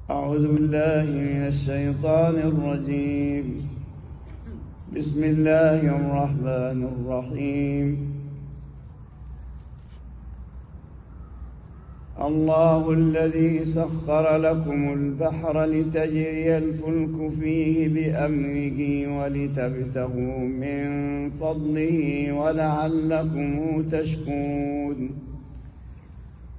أعوذ بالله من الشيطان الرجيم. بسم الله الرحمن الرحيم. الله الذي سخر لكم البحر لتجري الفلك فيه بأمره ولتبتغوا من فضله ولعلكم تشكرون.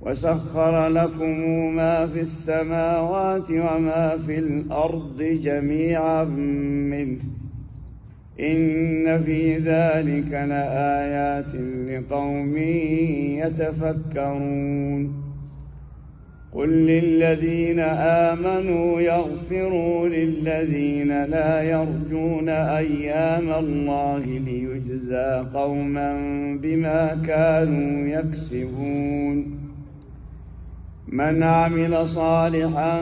وسخر لكم ما في السماوات وما في الأرض جميعا منه إن في ذلك لآيات لقوم يتفكرون. قل للذين آمنوا يغفروا للذين لا يرجون أيام الله ليجزى قوما بما كانوا يكسبون. من عمل صالحا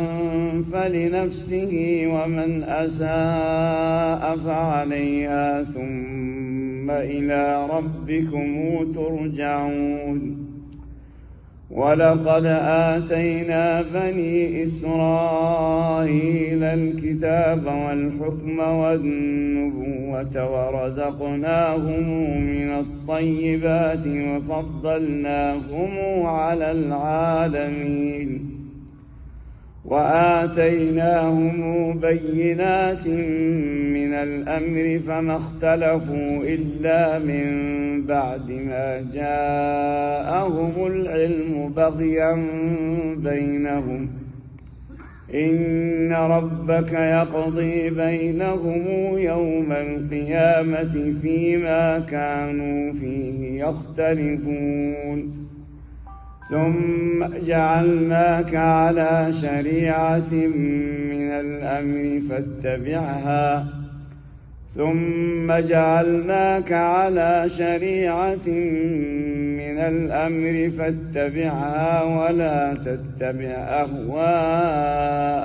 فلنفسه ومن أساء فعليها ثم إلى ربكم ترجعون. ولقد آتينا بني إسرائيل الكتاب والحكم والنبوة ورزقناهم من الطيبات وفضلناهم على العالمين وآتيناهم بينات من الأمر فما اختلفوا إلا من بعد ما جاءهم العلم بغيا بينهم إن ربك يقضي بينهم يوم القيامة فيما كانوا فيه يختلفون. ثم جعلناك على شريعة من الأمر فاتبعها ولا تتبع أهواء